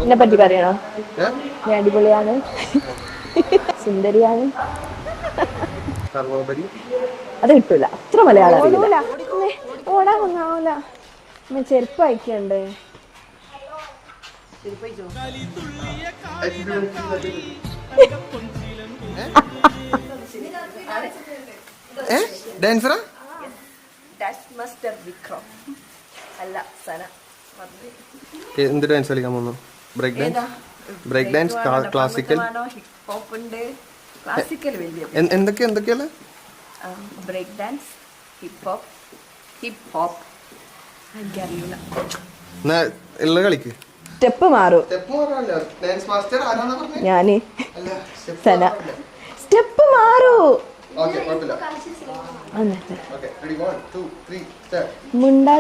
എന്നെ പറ്റി പറയണോ? ഞാൻ അടിപൊളിയാണ്, സുന്ദരിയാണ്. അത് കിട്ടൂല, അത്ര മലയാളം അറിയില്ല. ഓടാൻ ഒന്നാവൂല. ചെരുപ്പ് അയക്കണ്ടേ? ഡാൻസറാ? എന്ത് ഡാൻസ് കളിക്കാൻ പോകുന്നു? Break dance? Break dance, classical, എന്തൊക്കെയല്ല? ബ്രേക്ക് ഡാൻസ്, ഹിപ്പ് ഹോപ്പ് ഉള്ള കളിക്ക്. സ്റ്റെപ്പ് മാറും. ഞാന് സന. സ്റ്റെപ്പ് മാറൂ. മുണ്ടാ